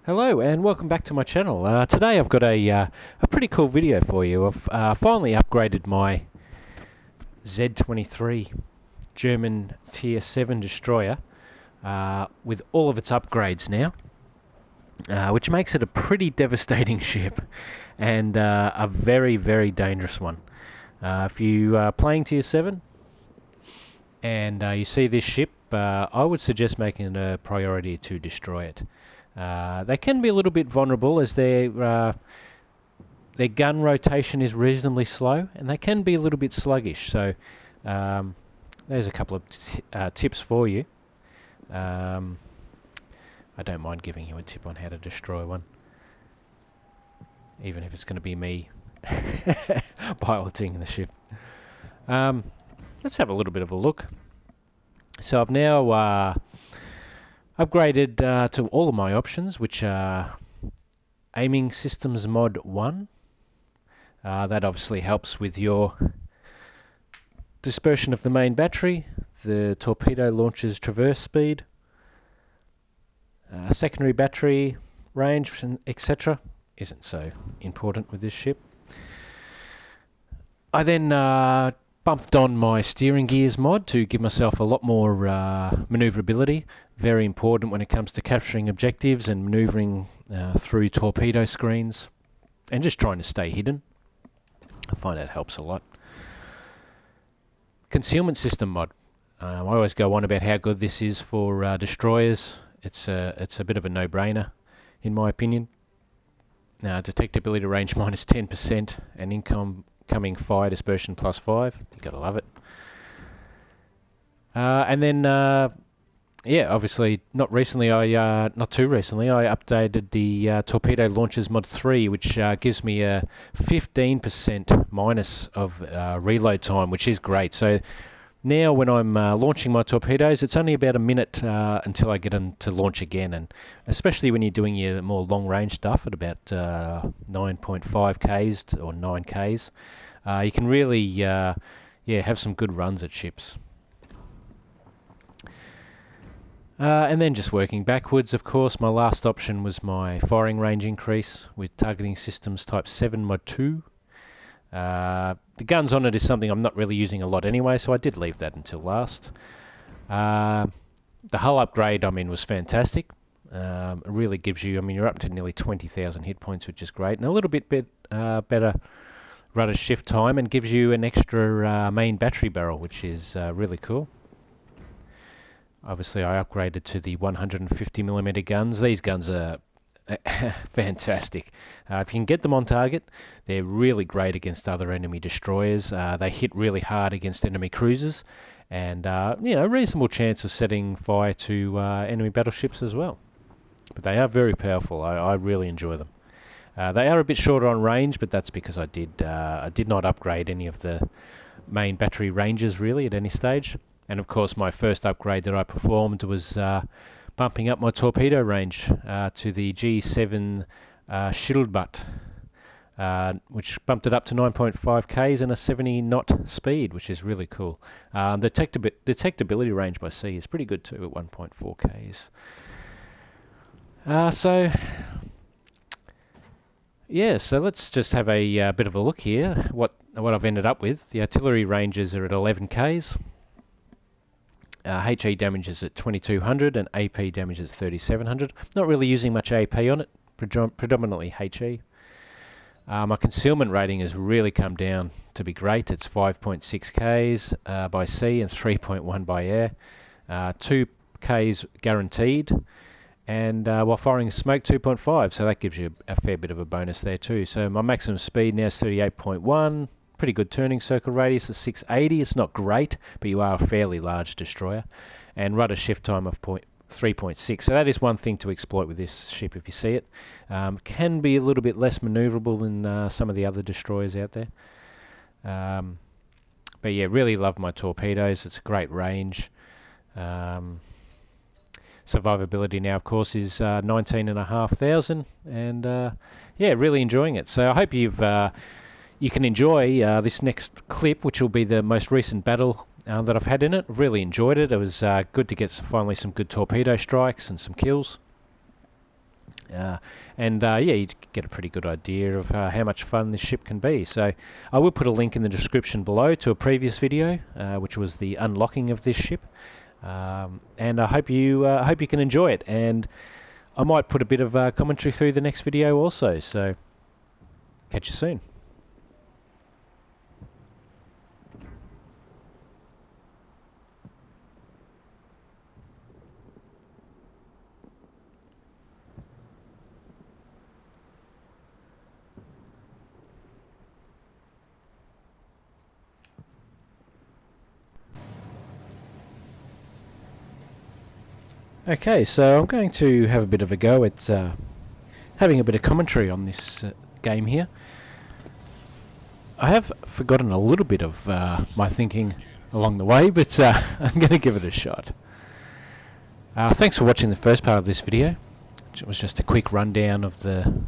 Hello and welcome back to my channel. Today I've got a pretty cool video for you. I've finally upgraded my Z23 German Tier 7 destroyer with all of its upgrades now, which makes it a pretty devastating ship and a very, very dangerous one. If you are playing Tier 7 and you see this ship, I would suggest making it a priority to destroy it. They can be a little bit vulnerable as their gun rotation is reasonably slow, and they can be a little bit sluggish. So there's a couple of tips for you. I don't mind giving you a tip on how to destroy one, even if it's going to be me piloting the ship. Let's have a little bit of a look. So I've now upgraded to all of my options, which are aiming systems mod 1. That obviously helps with your dispersion of the main battery, the torpedo launcher's traverse speed, secondary battery range, etc. Isn't so important with this ship. I then bumped on my steering gears mod to give myself a lot more manoeuvrability. Very important when it comes to capturing objectives and manoeuvring through torpedo screens and just trying to stay hidden. I find that helps a lot. Concealment system mod. I always go on about how good this is for destroyers. It's a bit of a no-brainer in my opinion. Detectability range minus 10% and incoming fire dispersion plus 5. You gotta love it. And then obviously not too recently I updated the torpedo launchers mod 3, which gives me a 15% minus of reload time, which is great. So now when I'm launching my torpedoes, it's only about a minute until I get them to launch again, and especially when you're doing your more long range stuff at about 9.5 Ks or 9 Ks, you can really have some good runs at ships. And then just working backwards, of course, my last option was my firing range increase with targeting systems type 7 mod 2. The guns on it is something I'm not really using a lot anyway, so I did leave that until last. The hull upgrade, was fantastic. It really gives you, you're up to nearly 20,000 hit points, which is great, and a little bit better rudder shift time, and gives you an extra main battery barrel, which is really cool. Obviously, I upgraded to the 150mm guns. These guns are fantastic. If you can get them on target, they're really great against other enemy destroyers. They hit really hard against enemy cruisers, and reasonable chance of setting fire to enemy battleships as well. But they are very powerful. I really enjoy them. They are a bit shorter on range, but that's because I did not upgrade any of the main battery ranges really at any stage. And of course, my first upgrade that I performed was bumping up my torpedo range to the G7 shield butt, which bumped it up to 9.5 Ks and a 70 knot speed, which is really cool. The detectability range by sea is pretty good too at 1.4 Ks. So let's just have a bit of a look here. What I've ended up with. The artillery ranges are at 11 Ks. HE damage is at 2200 and AP damage is 3700. Not really using much AP on it, predominantly HE. My concealment rating has really come down to be great. It's 5.6 Ks by sea and 3.1 by air. 2 Ks guaranteed, and while firing smoke 2.5, so that gives you a fair bit of a bonus there too. So my maximum speed now is 38.1. Pretty good turning circle radius of 680. It's not great, but you are a fairly large destroyer. And rudder shift time of 3.6. So that is one thing to exploit with this ship if you see it. Can be a little bit less maneuverable than some of the other destroyers out there. But yeah, really love my torpedoes. It's a great range. Survivability now, of course, is 19,500, and really enjoying it. So I hope you can enjoy this next clip, which will be the most recent battle that I've had in it. I've really enjoyed it. It was good to get finally some good torpedo strikes and some kills. And yeah, you get a pretty good idea of how much fun this ship can be. So I will put a link in the description below to a previous video, which was the unlocking of this ship. And I hope you can enjoy it. And I might put a bit of commentary through the next video also. So catch you soon. Okay, so I'm going to have a bit of a go at having a bit of commentary on this game here. I have forgotten a little bit of my thinking along the way, but I'm going to give it a shot. Thanks for watching the first part of this video. It was just a quick rundown of the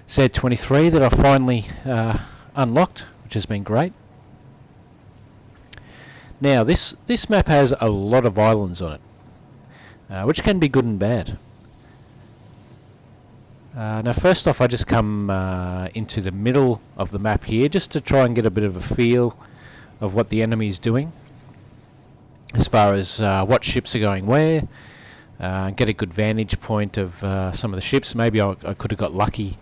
Z23 that I finally unlocked, which has been great. Now this map has a lot of islands on it. Which can be good and bad. Now first off, I just come into the middle of the map here just to try and get a bit of a feel of what the enemy's doing as far as what ships are going where, get a good vantage point of some of the ships. Maybe I could have got lucky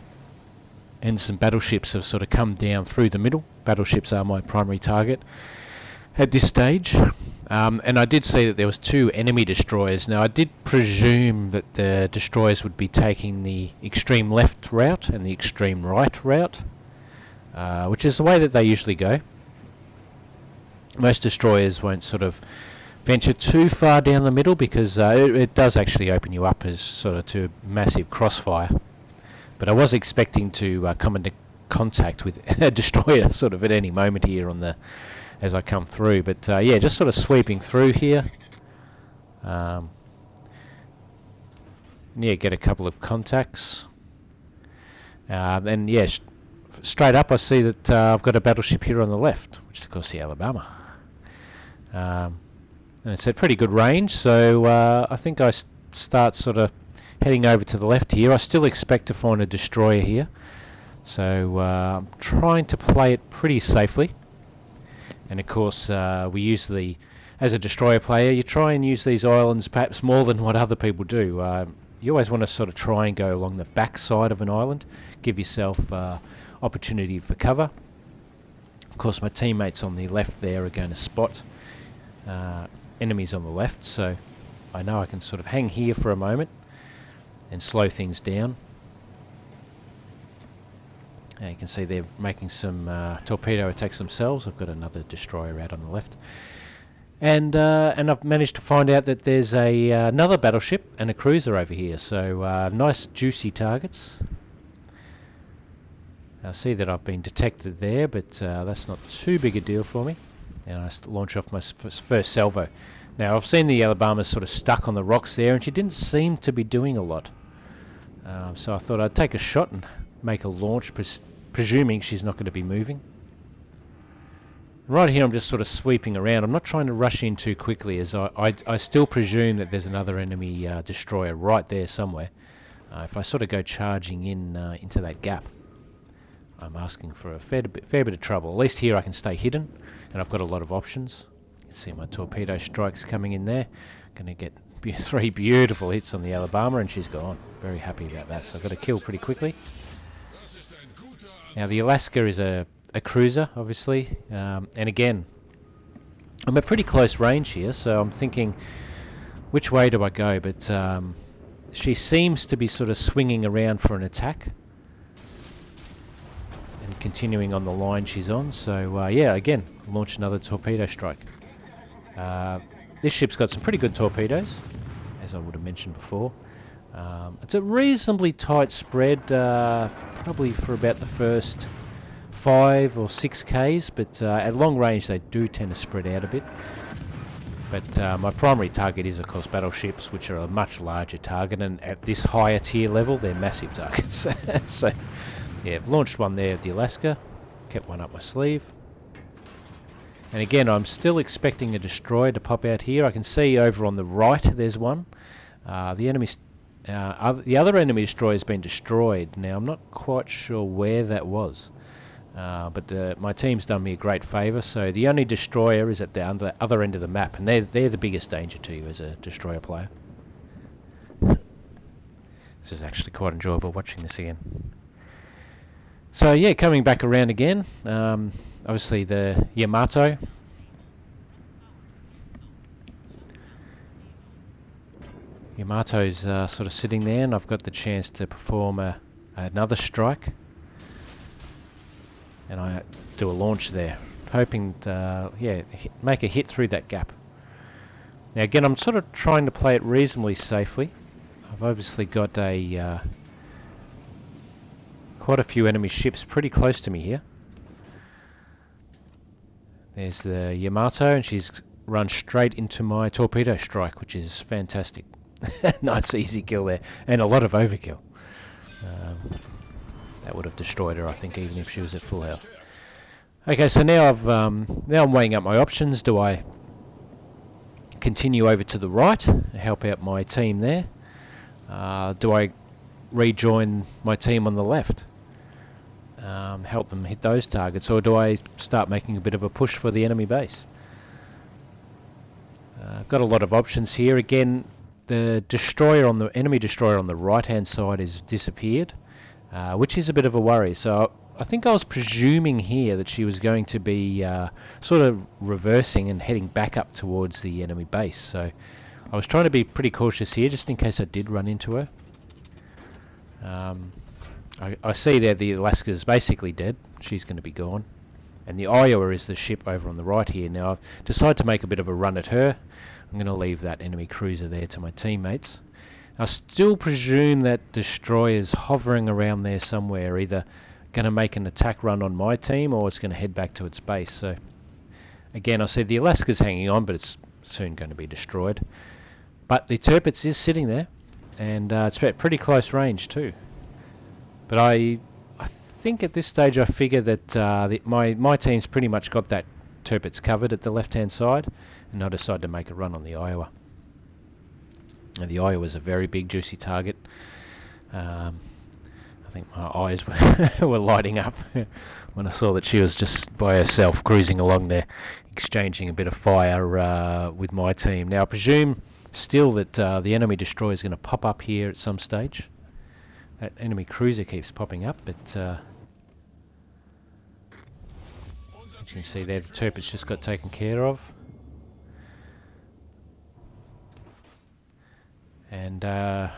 and some battleships have sort of come down through the middle. Battleships are my primary target at this stage. And I did see that there was 2 enemy destroyers. Now I did presume that the destroyers would be taking the extreme left route and the extreme right route, which is the way that they usually go. Most destroyers won't sort of venture too far down the middle because it does actually open you up as sort of to massive crossfire. But I was expecting to come into contact with a destroyer sort of at any moment here on the as I come through, but yeah, just sort of sweeping through here. Yeah, get a couple of contacts. Then yeah, straight up I see that I've got a battleship here on the left, which is of course the Alabama. And it's at pretty good range, so I think I start sort of heading over to the left here. I still expect to find a destroyer here, so I'm trying to play it pretty safely. And of course, we usually, as a destroyer player, you try and use these islands perhaps more than what other people do. You always want to sort of try and go along the back side of an island, give yourself opportunity for cover. Of course, my teammates on the left there are going to spot enemies on the left, so I know I can sort of hang here for a moment and slow things down. You can see they're making some torpedo attacks themselves. I've got another destroyer out on the left, and I've managed to find out that there's another battleship and a cruiser over here. So nice juicy targets. I see that I've been detected there, but that's not too big a deal for me. And I launch off my first salvo. Now I've seen the Alabama sort of stuck on the rocks there, and she didn't seem to be doing a lot. So I thought I'd take a shot and make a launch, presuming she's not going to be moving. Right here I'm just sort of sweeping around. I'm not trying to rush in too quickly, as I still presume that there's another enemy destroyer right there somewhere. If I sort of go charging in into that gap, I'm asking for a fair bit of trouble. At least here I can stay hidden, and I've got a lot of options. You can see my torpedo strikes coming in there. Going to get 3 beautiful hits on the Alabama, and she's gone. Very happy about that, so I've got to kill pretty quickly. Now the Alaska is a cruiser, obviously, and again, I'm at pretty close range here, so I'm thinking, which way do I go? But she seems to be sort of swinging around for an attack and continuing on the line she's on. So yeah, again, launch another torpedo strike. This ship's got some pretty good torpedoes, as I would have mentioned before. It's a reasonably tight spread, probably for about the first 5 or 6 Ks, but at long range they do tend to spread out a bit. But my primary target is of course battleships, which are a much larger target, and at this higher tier level they're massive targets. So yeah, I've launched one there at the Alaska, kept one up my sleeve. And again, I'm still expecting a destroyer to pop out here. I can see over on the right there's one. The enemy's The other enemy destroyer has been destroyed. Now, I'm not quite sure where that was. But my team's done me a great favour, so the only destroyer is at the other end of the map, and they're the biggest danger to you as a destroyer player. This is actually quite enjoyable watching this again. So yeah, coming back around again, obviously the Yamato. Yamato's sort of sitting there, and I've got the chance to perform another strike. And I do a launch there, hoping to make a hit through that gap. Now again, I'm sort of trying to play it reasonably safely. I've obviously got quite a few enemy ships pretty close to me here. There's the Yamato, and she's run straight into my torpedo strike, which is fantastic. Nice easy kill there, and a lot of overkill. That would have destroyed her, I think, even if she was at full health. Okay, so now I'm weighing up my options. Do I continue over to the right, help out my team there? Do I rejoin my team on the left, help them hit those targets, or do I start making a bit of a push for the enemy base? I've got a lot of options here. Again, the enemy destroyer on the right-hand side has disappeared. Which is a bit of a worry. So I think I was presuming here that she was going to be sort of reversing and heading back up towards the enemy base. So I was trying to be pretty cautious here, just in case I did run into her. I see there the Alaska's basically dead. She's going to be gone. And the Iowa is the ship over on the right here. Now I've decided to make a bit of a run at her. I'm going to leave that enemy cruiser there to my teammates. I still presume that destroyer's hovering around there somewhere, either going to make an attack run on my team or it's going to head back to its base. So again, I said the Alaska's hanging on, but it's soon going to be destroyed. But the Tirpitz is sitting there, and it's at pretty close range too. But I think at this stage I figure that my team's pretty much got that Tirpitz covered at the left-hand side, and I decided to make a run on the Iowa. And the Iowa was a very big, juicy target. I think my eyes were lighting up when I saw that she was just by herself cruising along there, exchanging a bit of fire with my team. Now I presume still that the enemy destroyer is going to pop up here at some stage. That enemy cruiser keeps popping up, but you can see there the Tirpitz just got taken care of. And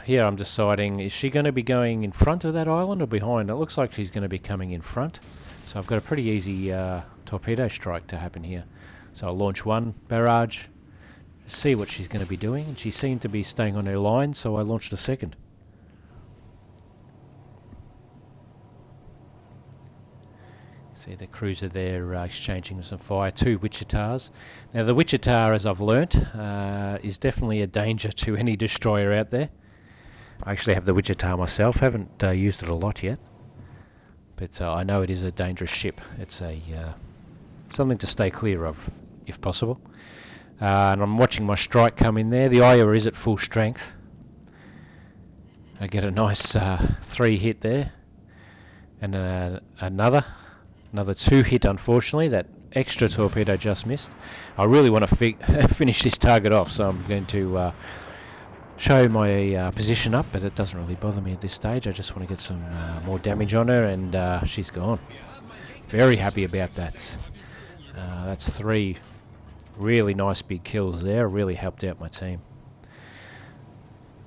here I'm deciding, is she going to be going in front of that island or behind? It looks like she's going to be coming in front. So I've got a pretty easy torpedo strike to happen here. So I'll launch one barrage, see what she's going to be doing. And she seemed to be staying on her line, so I launched a second. See the cruiser there exchanging some fire. Two Wichitas. Now the Wichita, as I've learnt, is definitely a danger to any destroyer out there. I actually have the Wichita myself. Haven't used it a lot yet, but I know it is a dangerous ship. It's something to stay clear of, if possible. And I'm watching my strike come in there. The Iowa is at full strength. I get a nice 3 hit there, and another 2 hit, unfortunately. That extra torpedo just missed. I really want to finish this target off, so I'm going to show my position up, but it doesn't really bother me at this stage. I just want to get some more damage on her, and she's gone. Very happy about that. That's 3 really nice big kills there. Really helped out my team.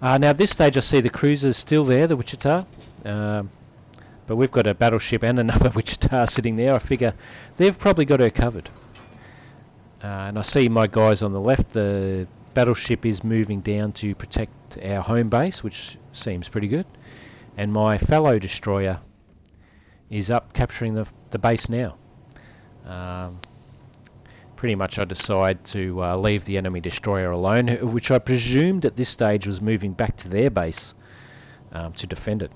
Now at this stage I see the cruiser's still there, the Wichita. But we've got a battleship and another Wichita sitting there. I figure they've probably got her covered. And I see my guys on the left. The battleship is moving down to protect our home base, which seems pretty good. And my fellow destroyer is up capturing the base now. Pretty much I decide to leave the enemy destroyer alone, which I presumed at this stage was moving back to their base to defend it.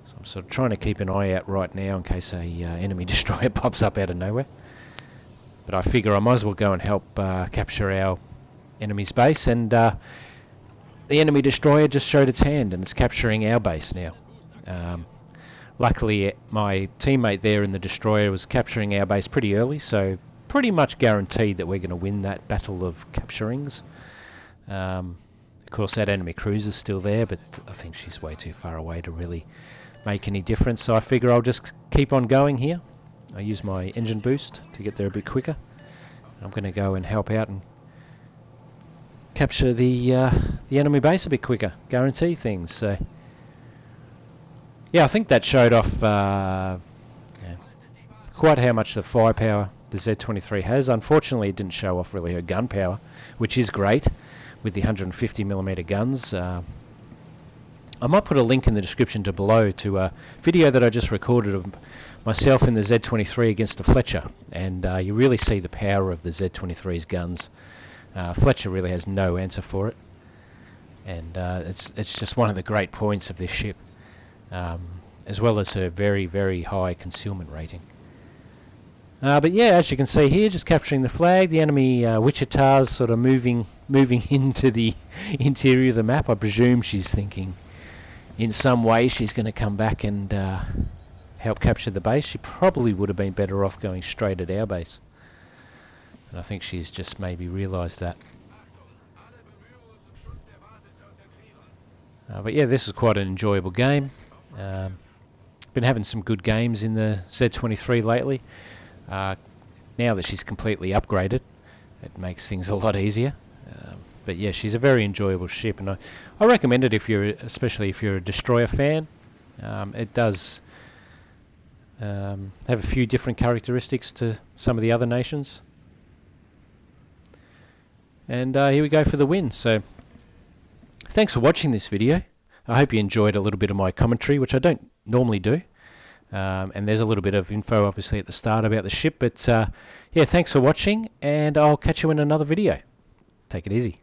So I'm sort of trying to keep an eye out right now in case a enemy destroyer pops up out of nowhere. But I figure I might as well go and help capture our enemy's base. And the enemy destroyer just showed its hand and it's capturing our base now. Luckily, my teammate there in the destroyer was capturing our base pretty early, so pretty much guaranteed that we're going to win that battle of capturings. Of course, that enemy cruiser's still there, but I think she's way too far away to really make any difference, so I figure I'll just keep on going here. I use my engine boost to get there a bit quicker. I'm going to go and help out and capture the enemy base a bit quicker, guarantee things. So yeah, I think that showed off quite how much the firepower the Z23 has. Unfortunately, it didn't show off really her gun power, which is great with the 150mm guns. I might put a link in the description below to a video that I just recorded of myself in the Z23 against the Fletcher, and you really see the power of the Z23's guns. Fletcher really has no answer for it, and it's just one of the great points of this ship, as well as her very, very high concealment rating. But yeah, as you can see here, just capturing the flag, the enemy Wichita's sort of moving into the interior of the map. I presume she's thinking in some way she's going to come back and help capture the base. She probably would have been better off going straight at our base. And I think she's just maybe realised that. But yeah, this is quite an enjoyable game. Been having some good games in the Z23 lately. Now that she's completely upgraded, it makes things a lot easier. But yeah, she's a very enjoyable ship, and I recommend it especially if you're a destroyer fan. It does have a few different characteristics to some of the other nations. And here we go for the win. So thanks for watching this video. I hope you enjoyed a little bit of my commentary, which I don't normally do. And there's a little bit of info obviously at the start about the ship, but yeah, thanks for watching, and I'll catch you in another video. Take it easy.